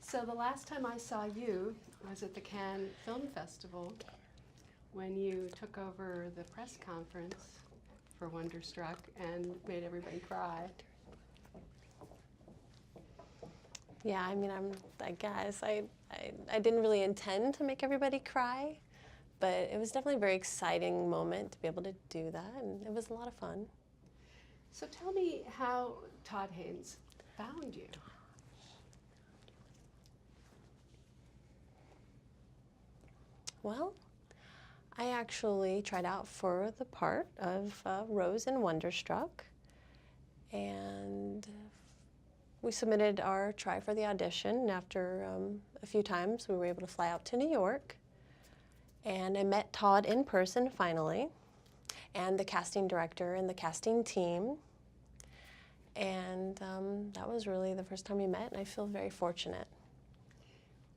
So the last time I saw you was at the Cannes Film Festival when you took over the press conference for Wonderstruck and made everybody cry. Yeah, I mean, I guess I didn't really intend to make everybody cry, but it was definitely a very exciting moment to be able to do that, and it was a lot of fun. So tell me how Todd Haynes found you. Well, I actually tried out for the part of Rose in Wonderstruck, and we submitted our try for the audition, and after a few times we were able to fly out to New York, and I met Todd in person finally, and the casting director and the casting team, and that was really the first time we met, and I feel very fortunate.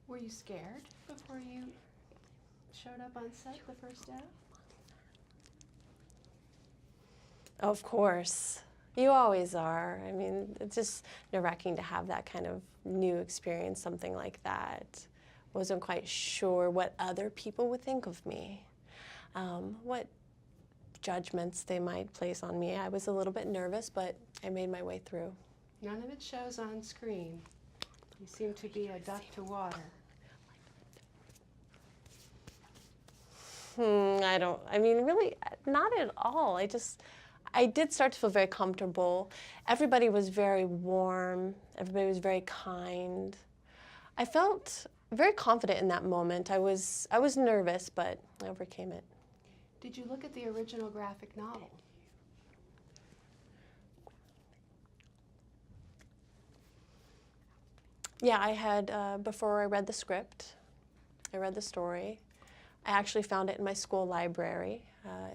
Were you scared before you showed up on set the first day? Of course. You always are. I mean, it's just nerve-wracking to have that kind of new experience, something like that. Wasn't quite sure what other people would think of me, what judgments they might place on me. I was a little bit nervous, but I made my way through. None of it shows on screen. You seem to be a duck to water. I mean, really, not at all. I did start to feel very comfortable. Everybody was very warm. Everybody was very kind. I felt very confident in that moment. I was nervous, but I overcame it. Did you look at the original graphic novel? Yeah, I had, before I read the script, I read the story. I actually found it in my school library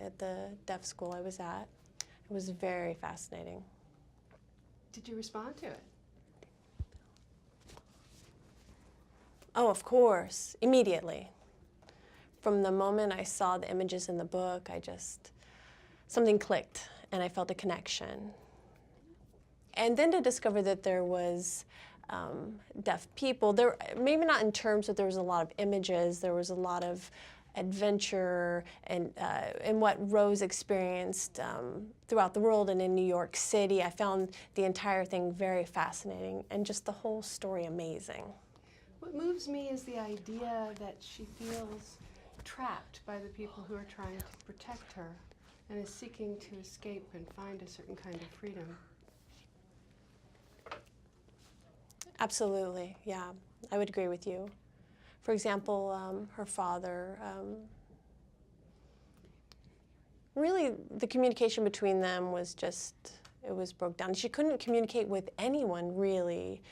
at the deaf school I was at. It was very fascinating. Did you respond to it? Oh, of course, immediately. From the moment I saw the images in the book, something clicked and I felt a connection. And then to discover that there was deaf people, maybe not in terms that there was a lot of images, there was a lot of adventure and what Rose experienced throughout the world and in New York City. I found the entire thing very fascinating and just the whole story amazing. What moves me is the idea that she feels trapped by the people who are trying to protect her and is seeking to escape and find a certain kind of freedom. Absolutely, yeah, I would agree with you. For example, her father, really the communication between them was it was broke down. She couldn't communicate with anyone, really.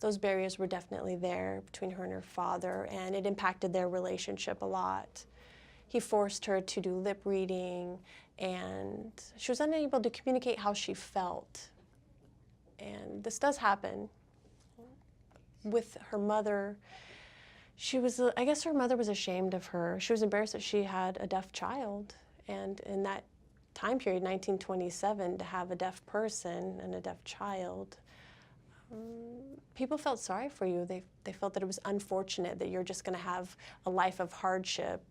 Those barriers were definitely there between her and her father, and it impacted their relationship a lot. He forced her to do lip reading, and she was unable to communicate how she felt. And this does happen. With her mother, I guess her mother was ashamed of her. She was embarrassed that she had a deaf child. And in that time period, 1927, to have a deaf person and a deaf child, people felt sorry for you. They felt that it was unfortunate that you're just going to have a life of hardship.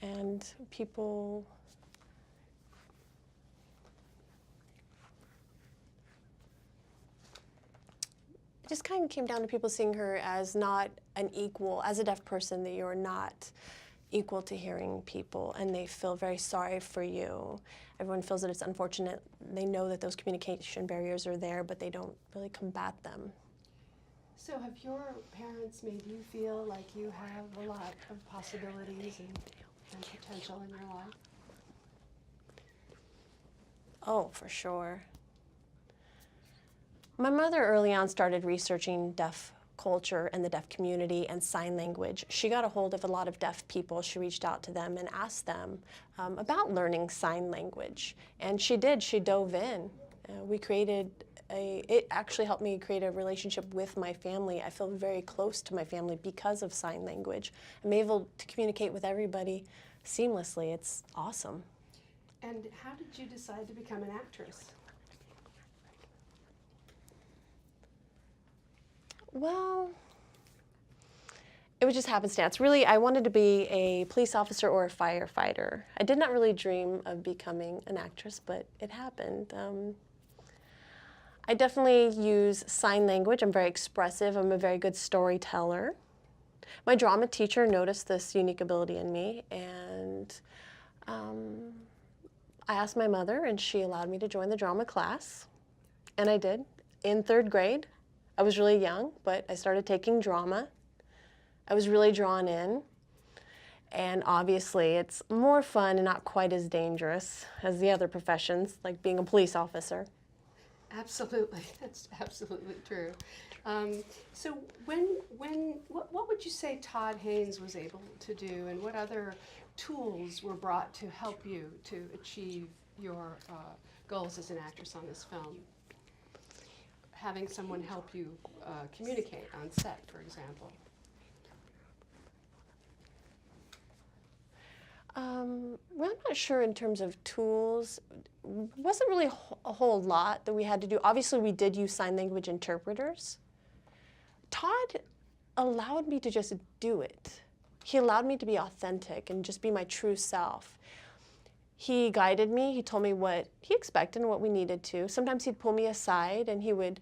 And people... It just kind of came down to people seeing her as not an equal, as a deaf person, that you're not equal to hearing people, and they feel very sorry for you. Everyone feels that it's unfortunate. They know that those communication barriers are there, but they don't really combat them. So have your parents made you feel like you have a lot of possibilities and potential in your life? Oh, for sure. My mother early on started researching deaf culture and the deaf community and sign language. She got a hold of a lot of deaf people. She reached out to them and asked them about learning sign language. And she did. She dove in. It actually helped me create a relationship with my family. I feel very close to my family because of sign language. I'm able to communicate with everybody seamlessly. It's awesome. And how did you decide to become an actress? Well, it was just happenstance. Really, I wanted to be a police officer or a firefighter. I did not really dream of becoming an actress, but it happened. I definitely use sign language. I'm very expressive. I'm a very good storyteller. My drama teacher noticed this unique ability in me, and I asked my mother, and she allowed me to join the drama class, and I did. In 3rd grade, I was really young, but I started taking drama. I was really drawn in, and obviously it's more fun and not quite as dangerous as the other professions, like being a police officer. Absolutely, that's absolutely true. So what would you say Todd Haynes was able to do, and what other tools were brought to help you to achieve your goals as an actress on this film? Having someone help you communicate on set, for example. Well, I'm not sure in terms of tools. Wasn't really a whole lot that we had to do. Obviously, we did use sign language interpreters. Todd allowed me to just do it. He allowed me to be authentic and just be my true self. He guided me. He told me what he expected and what we needed to. Sometimes he'd pull me aside and he would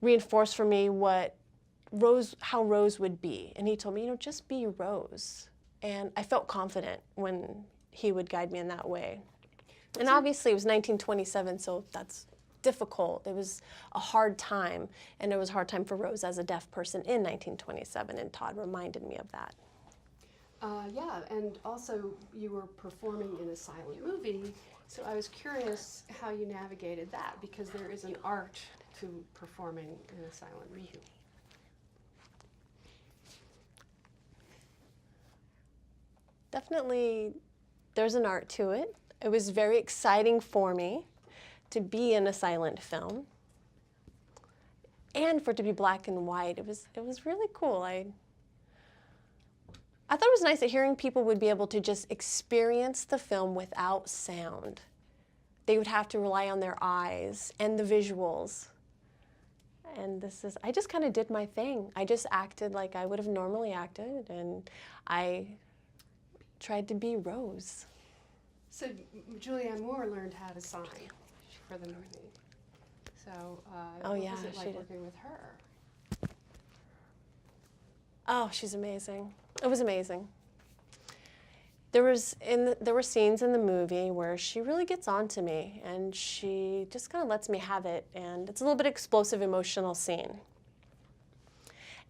reinforce for me how Rose would be. And he told me, just be Rose. And I felt confident when he would guide me in that way. And obviously it was 1927, so that's difficult. It was a hard time, and it was a hard time for Rose as a deaf person in 1927, and Todd reminded me of that. Yeah, and also you were performing in a silent movie, so I was curious how you navigated that, because there is an art to performing in a silent movie. Definitely, there's an art to it. It was very exciting for me to be in a silent film, and for it to be black and white. It was really cool. I thought it was nice that hearing people would be able to just experience the film without sound. They would have to rely on their eyes and the visuals. And I just kind of did my thing. I just acted like I would have normally acted, and I tried to be Rose. So Julianne Moore learned how to sign for the movie. So what was it like working with her? Oh, she's amazing. It was amazing. There were scenes in the movie where she really gets on to me, and she just kind of lets me have it, and it's a little bit explosive, emotional scene.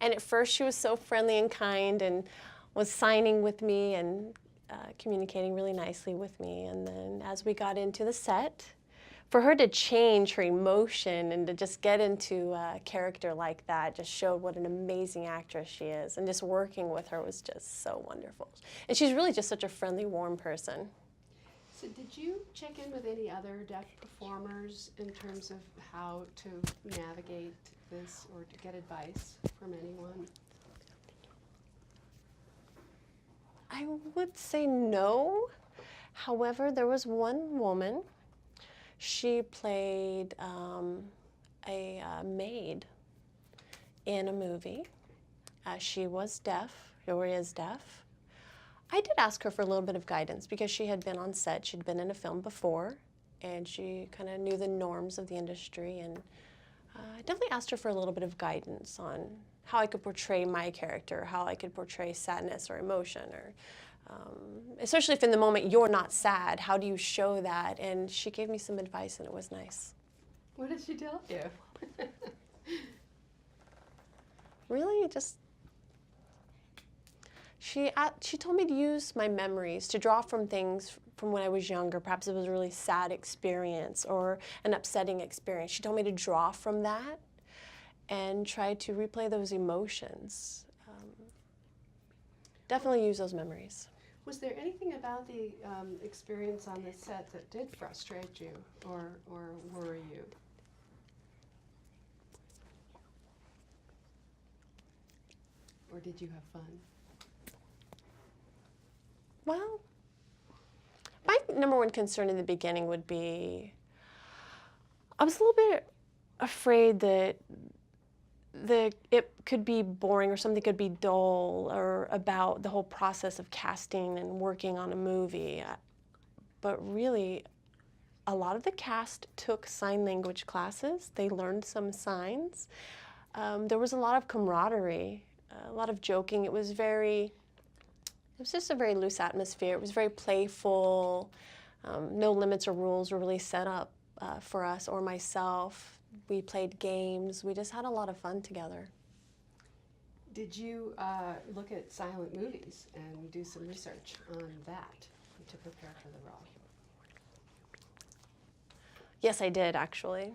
And at first she was so friendly and kind and was signing with me and communicating really nicely with me. And then as we got into the set, for her to change her emotion and to just get into a character like that just showed what an amazing actress she is. And just working with her was just so wonderful. And she's really just such a friendly, warm person. So did you check in with any other deaf performers in terms of how to navigate this or to get advice from anyone? I would say no. However, there was one woman. She played a maid in a movie. She was deaf, or is deaf. I did ask her for a little bit of guidance because she had been on set. She'd been in a film before, and she kind of knew the norms of the industry. And I definitely asked her for a little bit of guidance on how I could portray my character, how I could portray sadness or emotion, or especially if in the moment you're not sad, how do you show that? And she gave me some advice, and it was nice. What did she tell you? Really, just she told me to use my memories, to draw from things from when I was younger. Perhaps it was a really sad experience or an upsetting experience. She told me to draw from that and try to replay those emotions. Definitely use those memories. Was there anything about the experience on the set that did frustrate you or worry you? Or did you have fun? Well, my number one concern in the beginning would be, I was a little bit afraid that it could be boring or something could be dull or about the whole process of casting and working on a movie. But really, a lot of the cast took sign language classes. They learned some signs. There was a lot of camaraderie, a lot of joking. It was just a very loose atmosphere. It was very playful. No limits or rules were really set up for us or myself. We played games. We just had a lot of fun together. Did you look at silent movies and do some research on that to prepare for the role? Yes, I did, actually.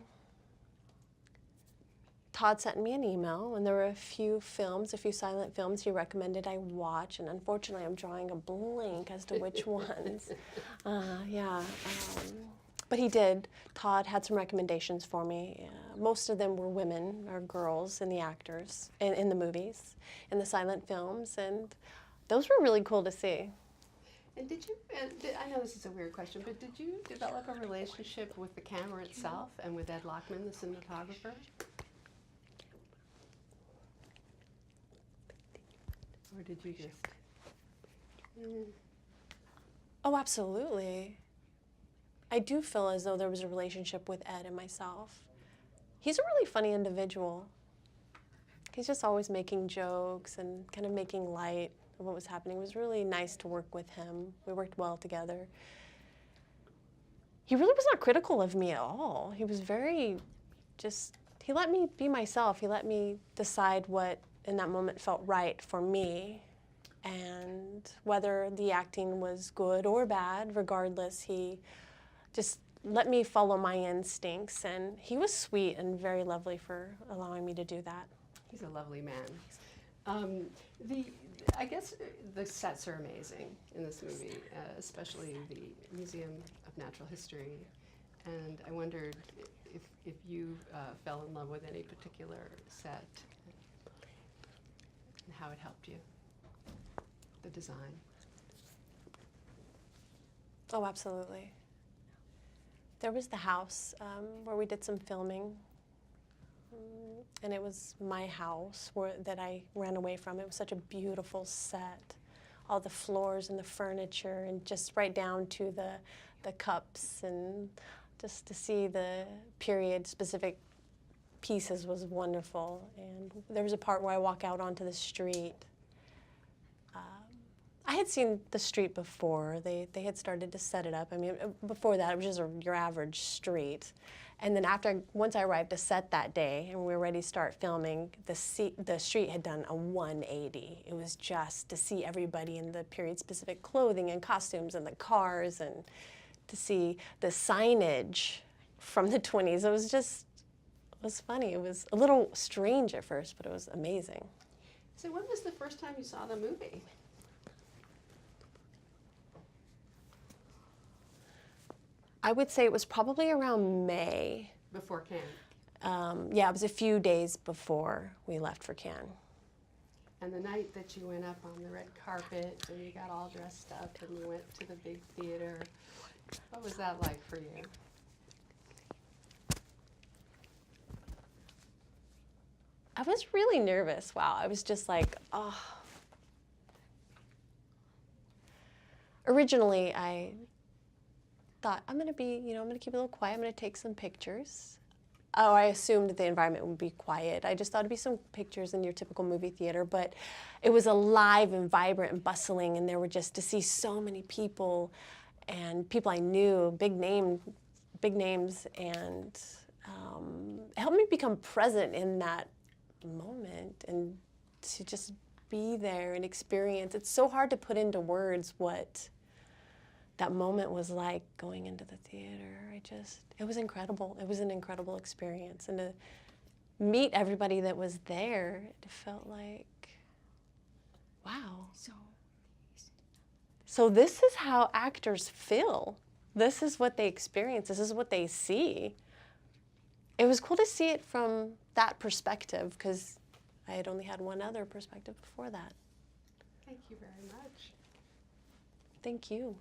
Todd sent me an email, and there were a few silent films he recommended I watch, and unfortunately I'm drawing a blank as to which ones. But he did. Todd had some recommendations for me. Most of them were women or girls in the actors, in the movies, in the silent films, and those were really cool to see. And I know this is a weird question, but did you develop a relationship with the camera itself and with Ed Lockman, the cinematographer? Or did you just... Oh, absolutely. I do feel as though there was a relationship with Ed and myself. He's a really funny individual. He's just always making jokes and kind of making light of what was happening. It was really nice to work with him. We worked well together. He really was not critical of me at all. He was he let me be myself. He let me decide what in that moment felt right for me. And whether the acting was good or bad, regardless, he just let me follow my instincts. And he was sweet and very lovely for allowing me to do that. He's a lovely man. I guess the sets are amazing in this movie, especially the Museum of Natural History. And I wondered if you fell in love with any particular set and how it helped you, the design. Oh, absolutely. There was the house where we did some filming, and it was my house that I ran away from. It was such a beautiful set, all the floors and the furniture, and just right down to the cups, and just to see the period-specific pieces was wonderful. And there was a part where I walk out onto the street. I had seen the street before. They had started to set it up. I mean, before that, it was just your average street. And then once I arrived to set that day and we were ready to start filming, the street had done a 180. It was just to see everybody in the period-specific clothing and costumes and the cars, and to see the signage from the 20s. It was funny. It was a little strange at first, but it was amazing. So when was the first time you saw the movie? I would say it was probably around May. Before Cannes? Yeah, it was a few days before we left for Cannes. And the night that you went up on the red carpet and you got all dressed up and you went to the big theater, what was that like for you? I was really nervous. Wow, I was just like, oh. Originally, I thought, I'm gonna keep it a little quiet. I'm gonna take some pictures. Oh, I assumed the environment would be quiet. I just thought it'd be some pictures in your typical movie theater, but it was alive and vibrant and bustling, and there were just to see so many people, and people I knew, big names, and it helped me become present in that moment and to just be there and experience. It's so hard to put into words what that moment was like going into the theater. It was incredible. It was an incredible experience. And to meet everybody that was there, it felt like, wow. So this is how actors feel. This is what they experience. This is what they see. It was cool to see it from that perspective because I had only had one other perspective before that. Thank you very much. Thank you.